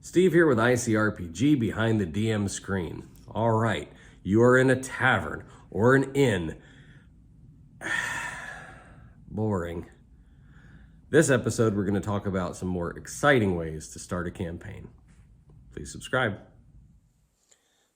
Steve here with ICRPG behind the DM screen. All right, you are in a tavern or an inn. Boring. This episode, we're going to talk about some more exciting ways to start a campaign. Please subscribe.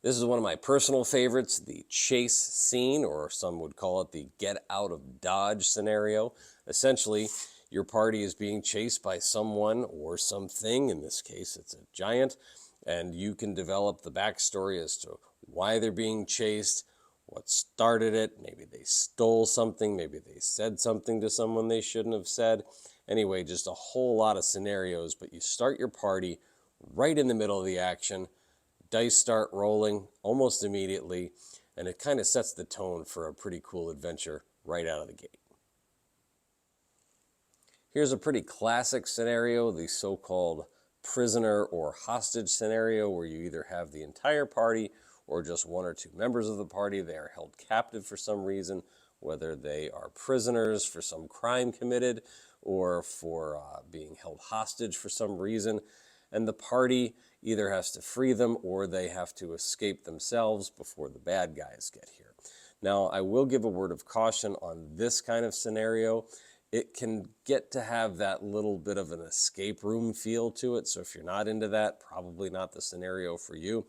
This is one of my personal favorites, the chase scene, or some would call it the get out of Dodge scenario. Essentially, your party is being chased by someone or something. In this case, it's a giant, and you can develop the backstory as to why they're being chased, what started it. Maybe they stole something, maybe they said something to someone they shouldn't have said. Anyway, just a whole lot of scenarios, but you start your party right in the middle of the action. Dice start rolling almost immediately, and it kind of sets the tone for a pretty cool adventure right out of the gate. Here's a pretty classic scenario, the so-called prisoner or hostage scenario, where you either have the entire party or just one or two members of the party. They are held captive for some reason, whether they are prisoners for some crime committed or for being held hostage for some reason. And the party either has to free them or they have to escape themselves before the bad guys get here. Now, I will give a word of caution on this kind of scenario. It can get to have that little bit of an escape room feel to it. So if you're not into that, probably not the scenario for you.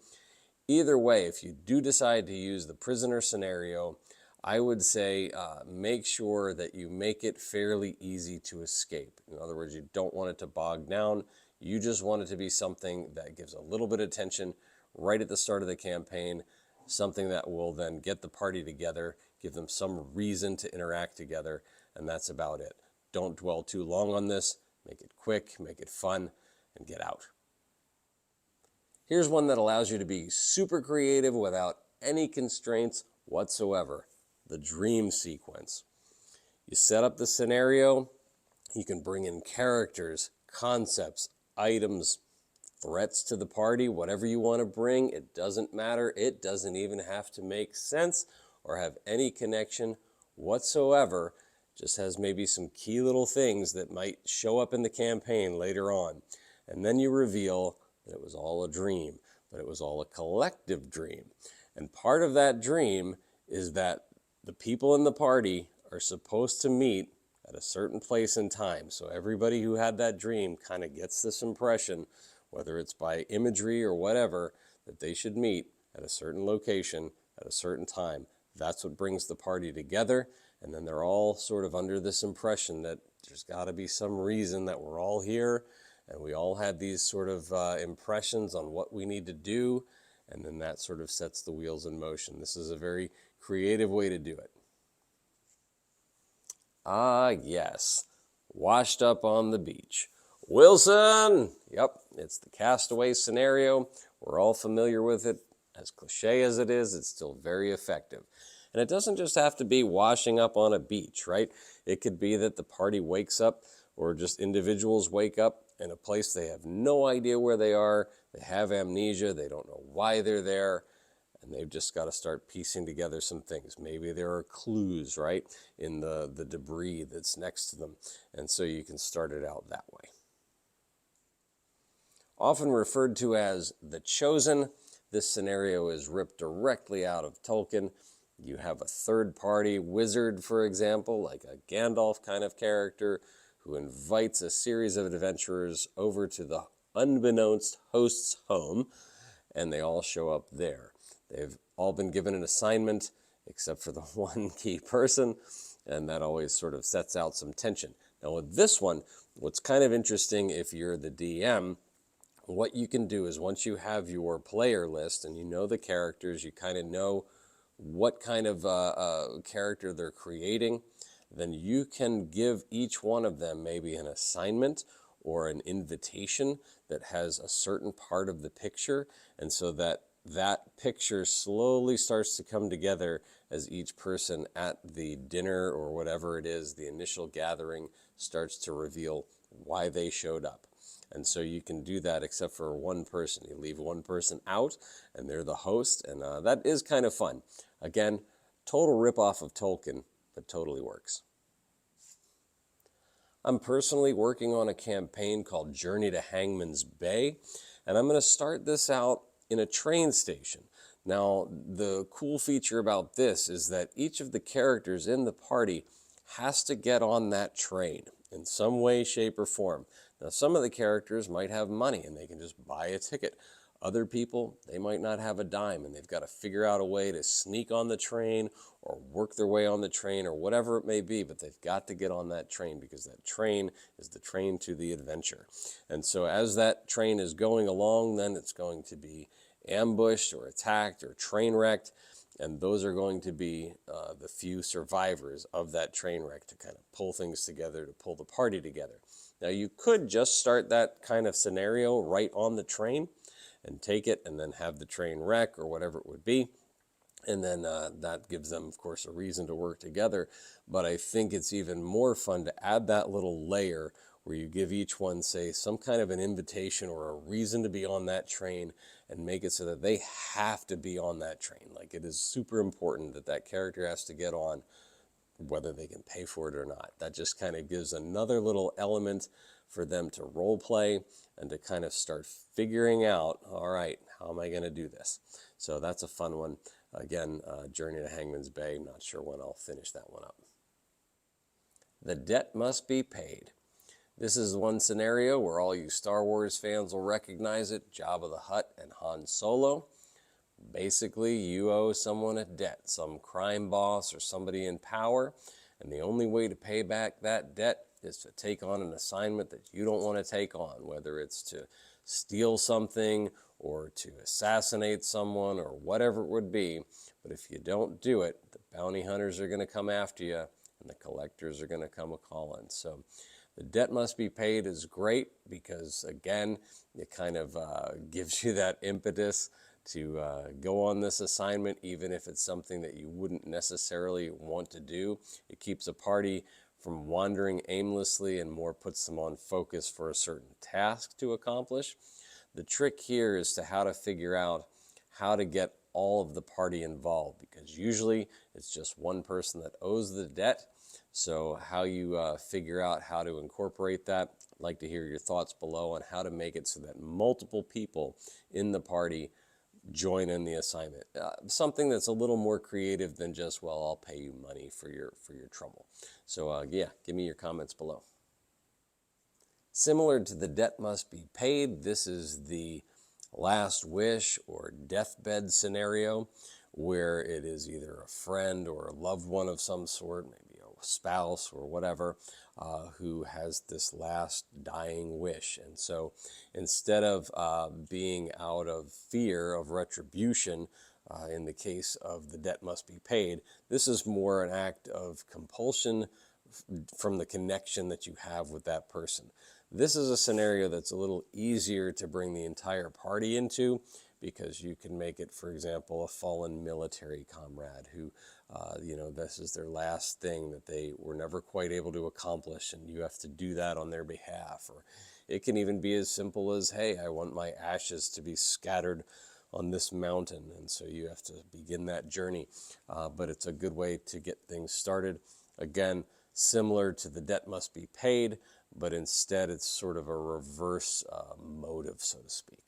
Either way, if you do decide to use the prisoner scenario, I would say make sure that you make it fairly easy to escape. In other words, you don't want it to bog down. You just want it to be something that gives a little bit of tension right at the start of the campaign, something that will then get the party together, give them some reason to interact together, and that's about it. Don't dwell too long on this. Make it quick, make it fun, and get out. Here's one that allows you to be super creative without any constraints whatsoever, the dream sequence. You set up the scenario, you can bring in characters, concepts, items, threats to the party, whatever you want to bring. It doesn't matter. It doesn't even have to make sense or have any connection whatsoever. Just has maybe some key little things that might show up in the campaign later on. And then you reveal that it was all a dream, but it was all a collective dream. And part of that dream is that the people in the party are supposed to meet at a certain place in time. So everybody who had that dream kind of gets this impression, whether it's by imagery or whatever, that they should meet at a certain location at a certain time. That's what brings the party together. And then they're all sort of under this impression that there's got to be some reason that we're all here. And we all had these sort of impressions on what we need to do. And then that sort of sets the wheels in motion. This is a very creative way to do it. Ah, yes. Washed up on the beach. Wilson! Yep, it's the Castaway scenario. We're all familiar with it. As cliche as it is, it's still very effective. And it doesn't just have to be washing up on a beach, right? It could be that the party wakes up or just individuals wake up in a place they have no idea where they are. They have amnesia. They don't know why they're there. And they've just got to start piecing together some things. Maybe there are clues, right, in the debris that's next to them. And so you can start it out that way. Often referred to as the Chosen, this scenario is ripped directly out of Tolkien. You have a third-party wizard, for example, like a Gandalf kind of character, who invites a series of adventurers over to the unbeknownst host's home, and they all show up there. They've all been given an assignment, except for the one key person, and that always sort of sets out some tension. Now with this one, what's kind of interesting if you're the DM, what you can do is once you have your player list and you know the characters, you kind of know what kind of character they're creating, then you can give each one of them maybe an assignment or an invitation that has a certain part of the picture, and so that picture slowly starts to come together as each person at the dinner or whatever it is, the initial gathering, starts to reveal why they showed up. And so you can do that except for one person. You leave one person out, and they're the host, and that is kind of fun. Again, total ripoff of Tolkien, but totally works. I'm personally working on a campaign called Journey to Hangman's Bay, And I'm going to start this out in a train station. Now, the cool feature about this is that each of the characters in the party has to get on that train in some way, shape, or form. Now, some of the characters might have money and they can just buy a ticket. Other people, they might not have a dime and they've got to figure out a way to sneak on the train or work their way on the train or whatever it may be, but they've got to get on that train because that train is the train to the adventure. And so as that train is going along, then it's going to be ambushed or attacked or train wrecked, and those are going to be the few survivors of that train wreck to kind of pull things together, to pull the party together. Now you could just start that kind of scenario right on the train and take it and then have the train wreck or whatever it would be. And then that gives them, of course, a reason to work together. But I think it's even more fun to add that little layer where you give each one, say, some kind of an invitation or a reason to be on that train and make it so that they have to be on that train. Like, it is super important that that character has to get on, whether they can pay for it or not. That just kind of gives another little element for them to role play and to kind of start figuring out, all right, how am I going to do this? So that's a fun one. Again, Journey to Hangman's Bay. Not sure when I'll finish that one up. The debt must be paid. This is one scenario where all you Star Wars fans will recognize it. Jabba the Hutt and Han Solo. Basically, you owe someone a debt, some crime boss or somebody in power, and the only way to pay back that debt is to take on an assignment that you don't want to take on, whether it's to steal something or to assassinate someone or whatever it would be. But if you don't do it, the bounty hunters are going to come after you and the collectors are going to come a-calling. So the debt must be paid is great because, again, it kind of gives you that impetus to go on this assignment, even if it's something that you wouldn't necessarily want to do. It keeps a party from wandering aimlessly and more puts them on focus for a certain task to accomplish. The trick here is to how to figure out how to get all of the party involved, because usually it's just one person that owes the debt. So how you figure out how to incorporate that, I'd like to hear your thoughts below on how to make it so that multiple people in the party join in the assignment. Something that's a little more creative than just, well, I'll pay you money for your trouble. So yeah, give me your comments below. Similar to the debt must be paid, this is the last wish or deathbed scenario where it is either a friend or a loved one of some sort, maybe a spouse or whatever, who has this last dying wish. And so instead of being out of fear of retribution, in the case of the debt must be paid, this is more an act of compulsion from the connection that you have with that person. This is a scenario that's a little easier to bring the entire party into because you can make it, for example, a fallen military comrade who, this is their last thing that they were never quite able to accomplish, and you have to do that on their behalf. Or it can even be as simple as, hey, I want my ashes to be scattered on this mountain, and so you have to begin that journey. But it's a good way to get things started. Again, similar to the debt must be paid, but instead it's sort of a reverse motive, so to speak.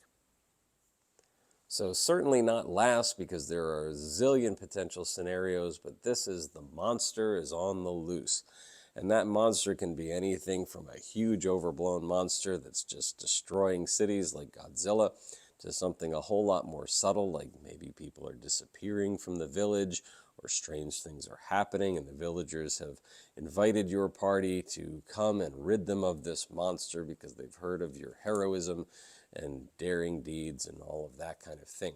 So certainly not last, because there are a zillion potential scenarios, but this is the monster is on the loose. And that monster can be anything from a huge overblown monster that's just destroying cities like Godzilla to something a whole lot more subtle, like maybe people are disappearing from the village or strange things are happening and the villagers have invited your party to come and rid them of this monster because they've heard of your heroism and daring deeds and all of that kind of thing.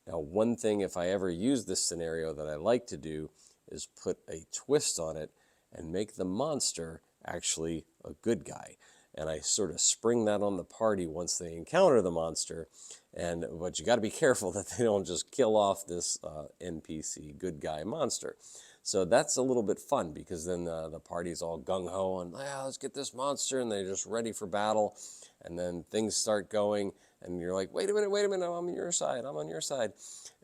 Now, one thing, if I ever use this scenario, that I like to do is put a twist on it and make the monster actually a good guy. And I sort of spring that on the party once they encounter the monster. But you got to be careful that they don't just kill off this NPC good guy monster. So that's a little bit fun, because then the party's all gung-ho and, let's get this monster, and they're just ready for battle. And then things start going, and you're like, wait a minute, I'm on your side.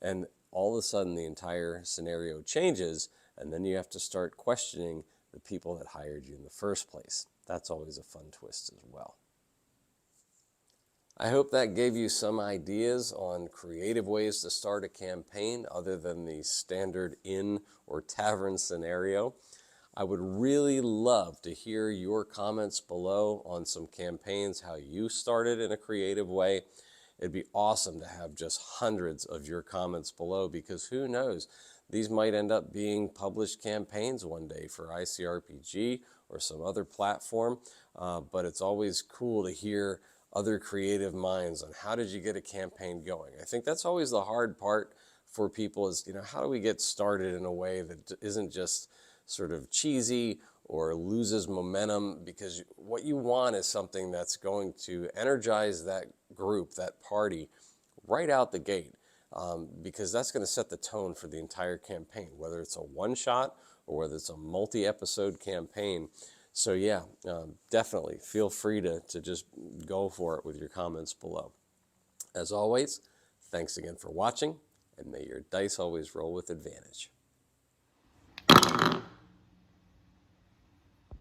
And all of a sudden the entire scenario changes, and then you have to start questioning the people that hired you in the first place. That's always a fun twist as well. I hope that gave you some ideas on creative ways to start a campaign other than the standard inn or tavern scenario. I would really love to hear your comments below on some campaigns, how you started in a creative way. It'd be awesome to have just hundreds of your comments below, because who knows, these might end up being published campaigns one day for ICRPG or some other platform. But it's always cool to hear other creative minds on how did you get a campaign going. I think that's always the hard part for people is, how do we get started in a way that isn't just sort of cheesy or loses momentum, because what you want is something that's going to energize that group, that party, right out the gate, because that's going to set the tone for the entire campaign, whether it's a one-shot or whether it's a multi-episode campaign. So yeah, definitely feel free to just go for it with your comments below. As always, thanks again for watching, and may your dice always roll with advantage.